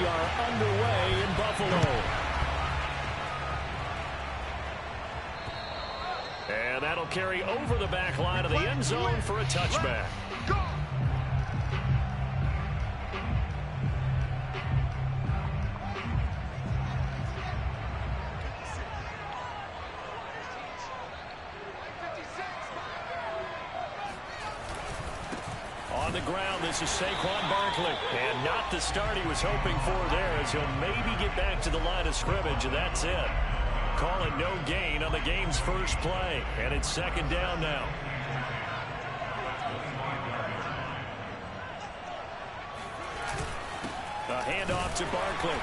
are underway in Buffalo. And that'll carry over the back line of the end zone for a touchback. On the ground, this is Saquon Barkley. And not the start he was hoping for there, as he'll maybe get back to the line of scrimmage, and that's it. Call it no gain on the game's first play, and it's second down now. A handoff to Barkley.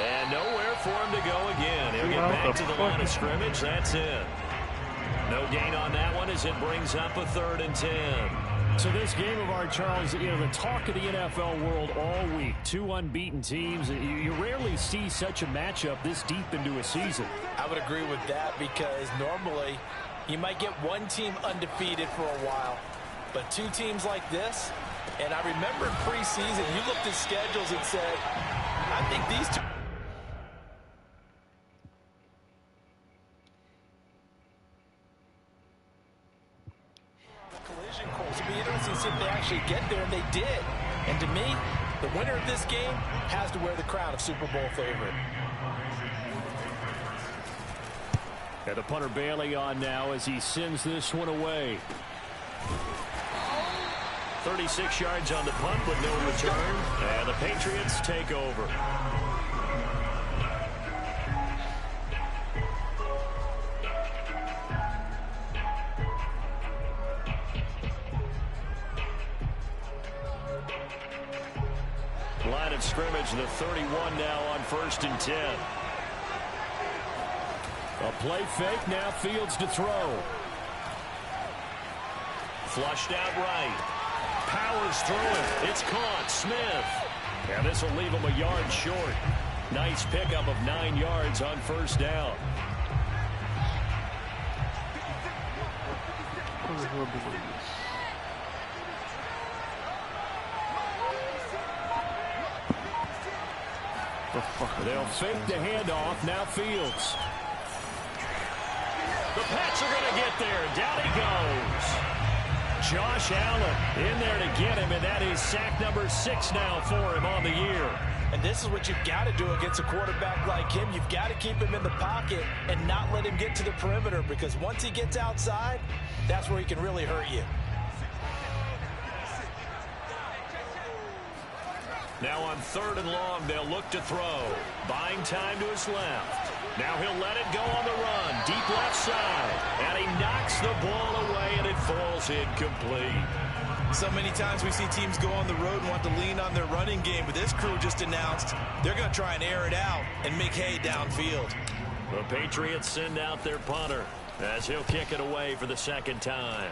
And nowhere for him to go again. He'll get back to the line of scrimmage. That's it. No gain on that one as it brings up a 3rd and 10. So this game of art, Charles, you know, the talk of the NFL world all week. 2 unbeaten teams. You rarely see such a matchup this deep into a season. I would agree with that, because normally you might get one team undefeated for a while. But 2 teams like this, and I remember preseason, you looked at schedules and said, I think these two... collision course. It'll be interesting to see if they actually get there, and they did. And to me, the winner of this game has to wear the crown of Super Bowl favorite. And the punter Bailey on now as he sends this one away. 36 yards on the punt with no return. And the Patriots take over. Line of scrimmage, the 31 now on 1st and 10. A play fake, now Fields to throw. Flushed out right. Powers through it. It's caught. Smith. And this will leave him a yard short. Nice pickup of 9 yards on 1st down. They'll fake the handoff. Now Fields. The Pats are going to get there. Down he goes. Josh Allen in there to get him, and that is sack number 6 now for him on the year. And this is what you've got to do against a quarterback like him. You've got to keep him in the pocket and not let him get to the perimeter, because once he gets outside, that's where he can really hurt you. Now on 3rd and long, they'll look to throw. Buying time to his left. Now he'll let it go on the run. Deep left side. And he knocks the ball away, and it falls incomplete. So many times we see teams go on the road and want to lean on their running game, but this crew just announced they're going to try and air it out and make hay downfield. The Patriots send out their punter as he'll kick it away for the 2nd time.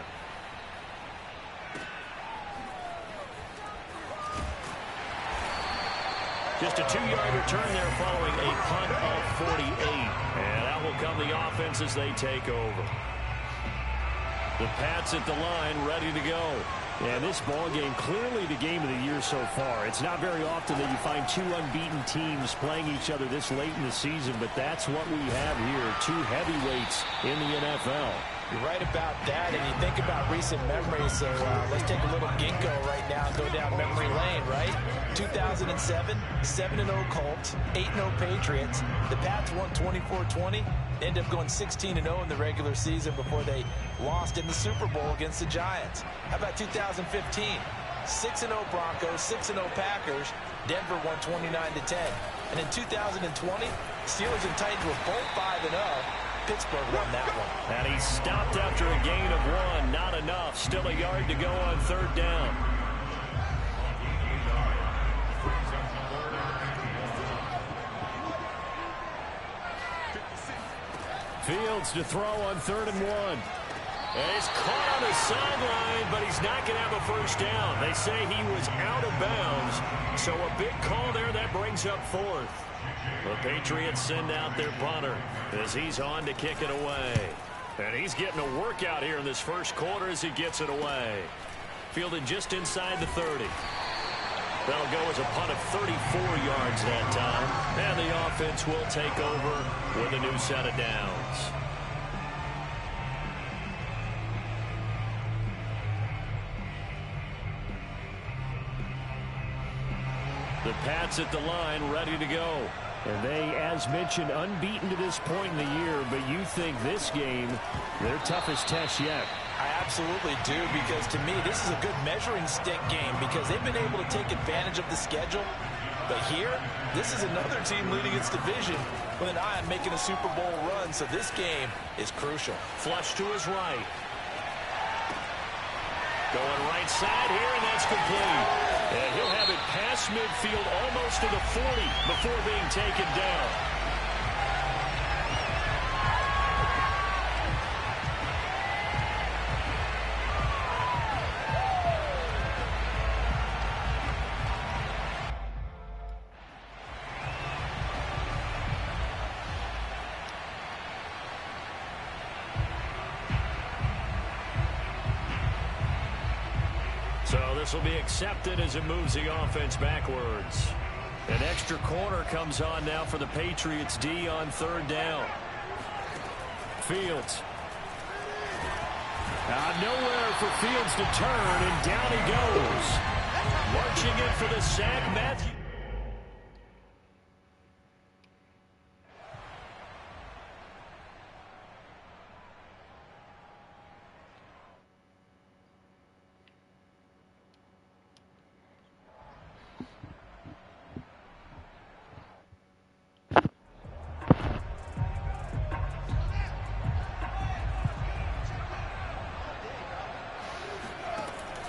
Just a 2-yard return there following a punt of 48. And out will come the offense as they take over. The Pats at the line, ready to go. And this ball game, clearly the game of the year so far. It's not very often that you find 2 unbeaten teams playing each other this late in the season, but that's what we have here. 2 heavyweights in the NFL. You're right about that, and you think about recent memories, so let's take a little ginkgo right now and go down memory lane, right? 2007, 7-0 Colts, 8-0 Patriots. The Pats won 24-20, ended up going 16-0 in the regular season before they lost in the Super Bowl against the Giants. How about 2015? 6-0 Broncos, 6-0 Packers. Denver won 29-10. And in 2020, Steelers and Titans were both 5-0. Pittsburgh won that one. And he stopped after a gain of 1. Not enough. Still a yard to go on 3rd down. Fields to throw on 3rd and 1. And he's caught on the sideline, but he's not going to have a 1st down. They say he was out of bounds. So a big call there that brings up 4th. The Patriots send out their punter as he's on to kick it away. And he's getting a workout here in this first quarter as he gets it away. Fielded just inside the 30. That'll go as a punt of 34 yards that time. And the offense will take over with a new set of downs. The Pats at the line, ready to go. And they, as mentioned, unbeaten to this point in the year, but you think this game, their toughest test yet. I absolutely do, because to me, this is a good measuring stick game because they've been able to take advantage of the schedule. But here, this is another team leading its division with an eye on making a Super Bowl run, so this game is crucial. Flush to his right. Going right side here, and that's complete. And he'll have it past midfield almost to the 40 before being taken down. So this will be accepted as it moves the offense backwards. An extra corner comes on now for the Patriots D on third down. Fields. Nowhere for Fields to turn, and down he goes. Marching in for the sack, Matthew.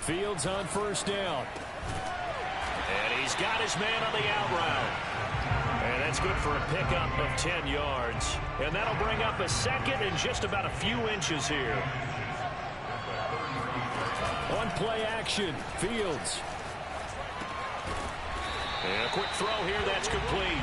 Fields on first down. And he's got his man on the out route. And that's good for a pickup of 10 yards. And that'll bring up a second and just about a few inches here. On play action, Fields. And a quick throw here, that's complete.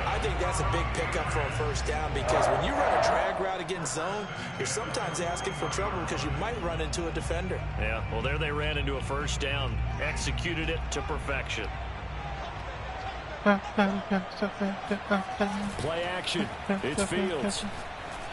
I think that's a big pickup for a first down because when you run a drag route against zone, you're sometimes asking for trouble because you might run into a defender. Yeah, well, there they ran into a first down. Executed it to perfection. Play action. It's Fields.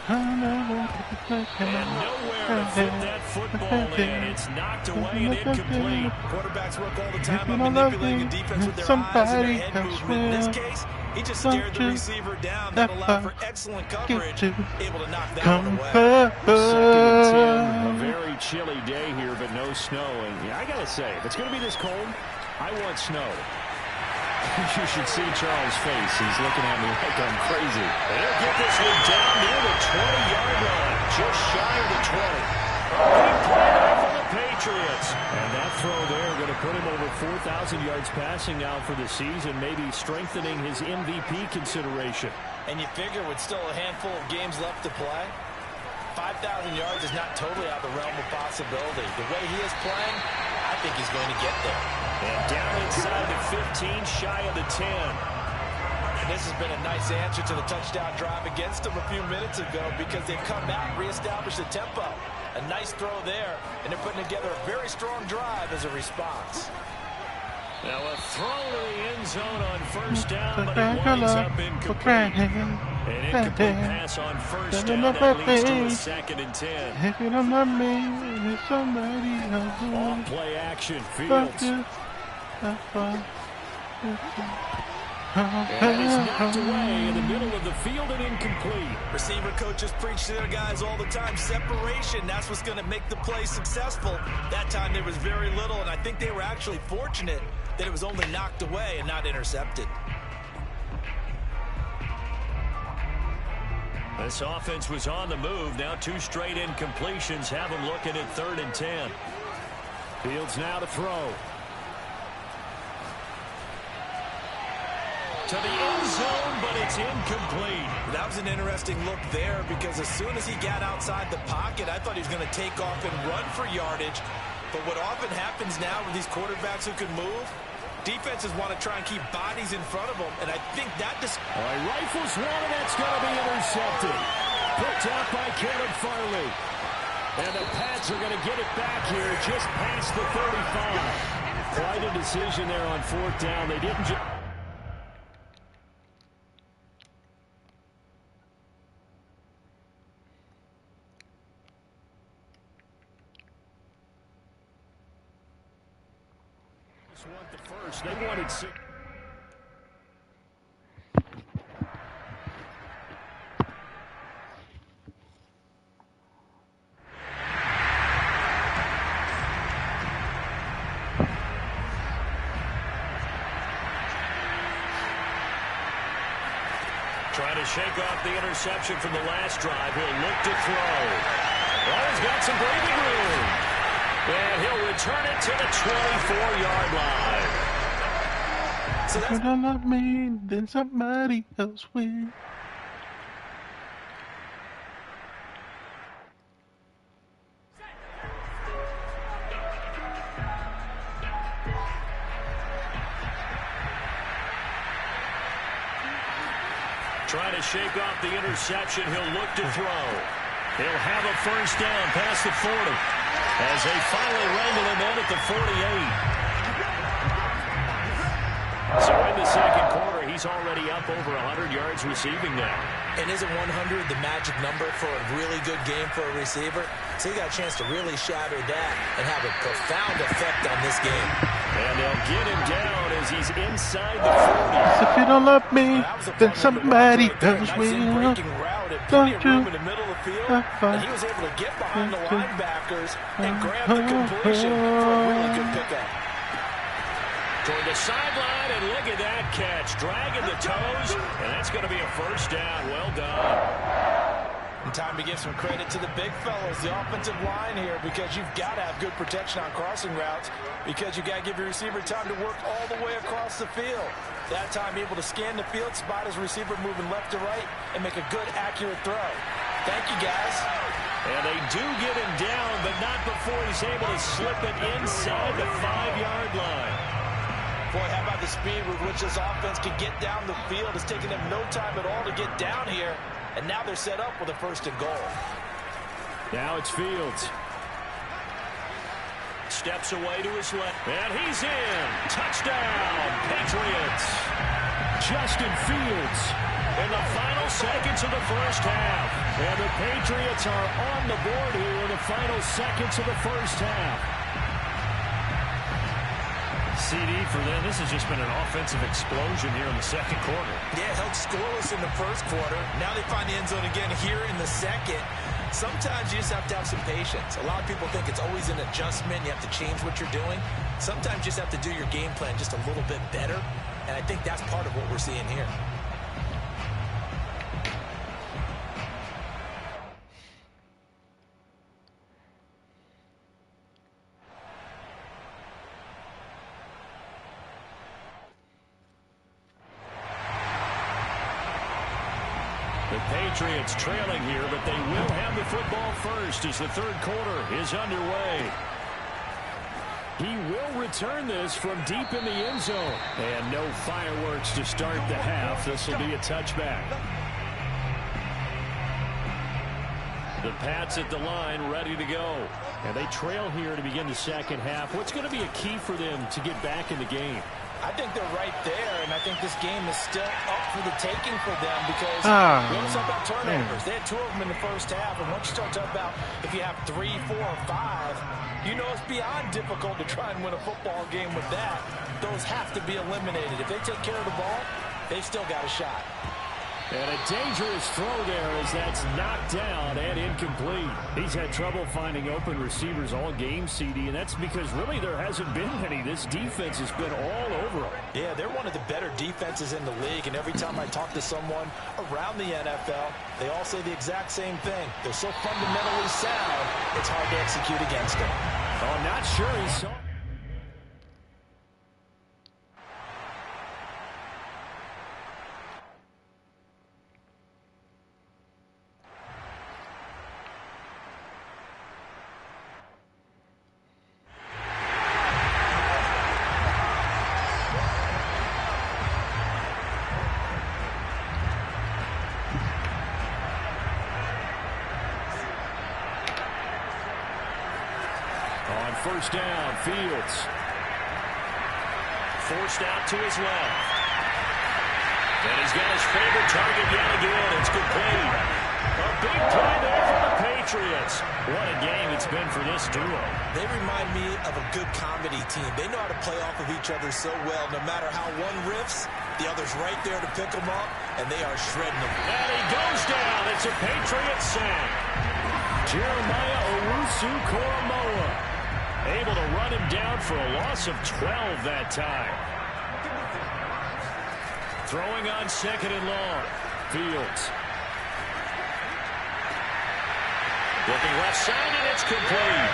And nowhere to fit that football in. It's knocked away and incomplete. Quarterbacks work all the time on manipulating the defense with their eyes and their head movement. In this case, he just stared the receiver down. That allowed for excellent coverage. Able to knock that one away. Second and 10. A very chilly day here, but no snow. And I got to say, if it's going to be this cold, I want snow. You should see Charles' face. He's looking at me like I'm crazy. And he'll get this one down near the 20-yard line, just shy of the 20. Big play there for the Patriots. And that throw there going to put him over 4,000 yards passing now for the season, maybe strengthening his MVP consideration. And you figure with still a handful of games left to play, 5,000 yards is not totally out of the realm of possibility. The way he is playing, I think he's going to get there. And down inside the 15, shy of the 10. And this has been a nice answer to the touchdown drive against them a few minutes ago because they've come back, reestablished the tempo. A nice throw there, and they're putting together a very strong drive as a response. Now a throw to the end zone on first down, but it winds up incomplete. An incomplete pass on first down that leads to a second and 10. If you don't love me, there's somebody else. On play action, Fields. And he's knocked away in the middle of the field and incomplete. Receiver coaches preach to their guys all the time. Separation, that's what's going to make the play successful. That time there was very little, and I think they were actually fortunate that it was only knocked away and not intercepted. This offense was on the move. Now two straight incompletions have them looking at 3rd and 10. Fields now to throw. To the end zone, but it's incomplete. That was an interesting look there because as soon as he got outside the pocket, I thought he was going to take off and run for yardage. But what often happens now with these quarterbacks who can move, defenses want to try and keep bodies in front of them, and I think that just... All right, rifles one, and that's going to be intercepted. Picked out by Caleb Farley. And the Pats are going to get it back here just past the 35. Quite a decision there on 4th down. They didn't just... want the first. They wanted 6. Trying to shake off the interception from the last drive. He'll look to throw. Well, he's got some breathing room. And he'll return it to the 24-yard line. So if you don't love me, then somebody else will. Trying to shake off the interception. He'll look to throw. He'll have a first down past the 40 as they finally wrangle him in at the 48. So in the second quarter, he's already up over 100 yards receiving now. And isn't 100 the magic number for a really good game for a receiver? So he got a chance to really shatter that and have a profound effect on this game. And they'll get him down as he's inside the 40. So if you don't love me, then somebody else will. Don't you? In the middle of the field, and he was able to get behind the linebackers and grab the completion for a really good pickup. Toward the sideline, and look at that catch. Dragging the toes, and that's going to be a first down. Well done. And time to give some credit to the big fellas, the offensive line here, because you've got to have good protection on crossing routes, because you've got to give your receiver time to work all the way across the field. That time able to scan the field, spot his receiver moving left to right, and make a good, accurate throw. Thank you, guys. And they do get him down, but not before he's able to slip it inside the 5-yard line. Boy, how about the speed with which this offense can get down the field? It's taken them no time at all to get down here. And now they're set up with a 1st and goal. Now it's Fields. Steps away to his left. And he's in. Touchdown, Patriots. Justin Fields in the final seconds of the first half. And the Patriots are on the board here in the final seconds of the first half. CD for them. This has just been an offensive explosion here in the second quarter. Yeah, held scoreless in the first quarter. Now they find the end zone again here in the second. Sometimes you just have to have some patience. A lot of people think it's always an adjustment. You have to change what you're doing. Sometimes you just have to do your game plan just a little bit better. And I think that's part of what we're seeing here. The Patriots trailing here, but they will have the football first as the third quarter is underway. He will return this from deep in the end zone. And no fireworks to start the half. This will be a touchback. The Pats at the line ready to go. And they trail here to begin the second half. What's going to be a key for them to get back in the game? I think they're right there, and I think this game is still up for the taking for them because we also talk about turnovers. They had 2 of them in the first half, and once you start talking about if you have 3, 4, or 5, you know it's beyond difficult to try and win a football game with that. Those have to be eliminated. If they take care of the ball, they've still got a shot. And a dangerous throw there as that's knocked down and incomplete. He's had trouble finding open receivers all game, CD, and that's because really there hasn't been any. This defense has been all over them. Yeah, they're one of the better defenses in the league, and every time I talk to someone around the NFL, they all say the exact same thing. They're so fundamentally sound, it's hard to execute against them. Oh, I'm not sure he saw. First down, Fields. forced out to his left. And he's got his favorite target yet again. It's complete. A big play there for the Patriots. What a game it's been for this duo. They remind me of a good comedy team. They know how to play off of each other so well. No matter how one riffs, the other's right there to pick them up, and they are shredding them. And he goes down. It's a Patriot sack. Jeremiah Owusu-Koramoah able to run him down for a loss of 12 that time. Throwing on 2nd and long. Fields. Looking left side, and it's complete.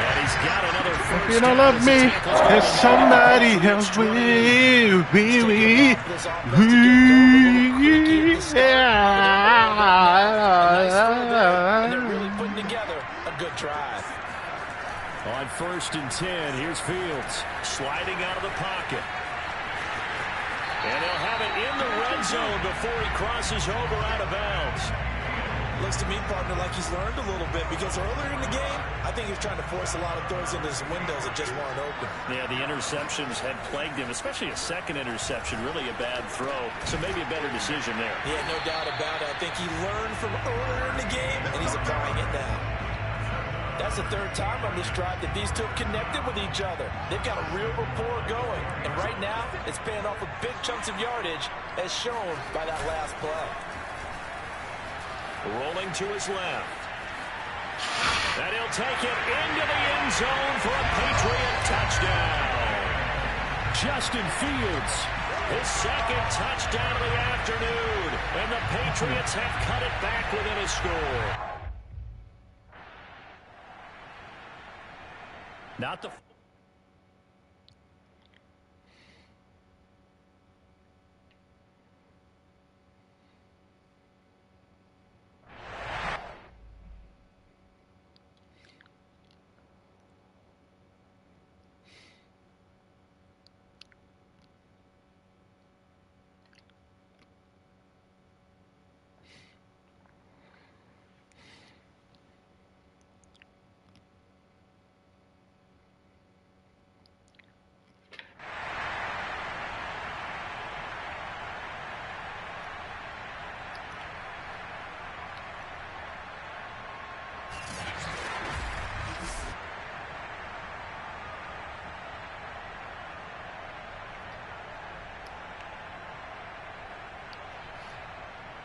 And he's got another first. If you don't love me, there's somebody else with you. And they're really putting together a good drive. On 1st and 10, here's Fields sliding out of the pocket. And he'll have it in the red zone before he crosses over out of bounds. Looks to me, partner, like he's learned a little bit, because earlier in the game, I think he was trying to force a lot of throws into his windows that just weren't open. Yeah, the interceptions had plagued him, especially a second interception, really a bad throw. So maybe a better decision there. Yeah, no doubt about it. I think he learned from earlier in the game, and he's applying it now. That's the 3rd time on this drive that these two have connected with each other. They've got a real rapport going, and right now, it's paying off with big chunks of yardage, as shown by that last play. Rolling to his left. And he'll take it into the end zone for a Patriot touchdown. Justin Fields, his 2nd touchdown of the afternoon. And the Patriots have cut it back within a score. Not the...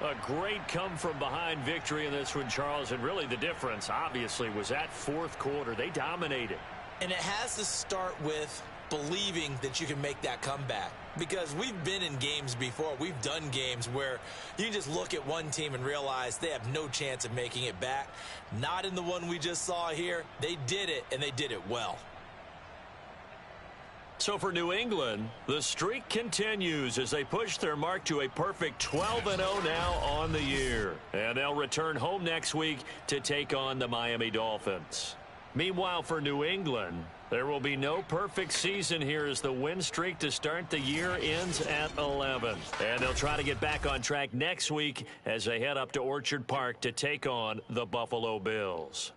A great come-from-behind victory in this one, Charles, and really the difference, obviously, was that 4th quarter. They dominated. And it has to start with believing that you can make that comeback. Because we've been in games before. We've done games where you can just look at one team and realize they have no chance of making it back. Not in the one we just saw here. They did it, and they did it well. So for New England, the streak continues as they push their mark to a perfect 12-0 now on the year. And they'll return home next week to take on the Miami Dolphins. Meanwhile, for New England, there will be no perfect season here as the win streak to start the year ends at 11. And they'll try to get back on track next week as they head up to Orchard Park to take on the Buffalo Bills.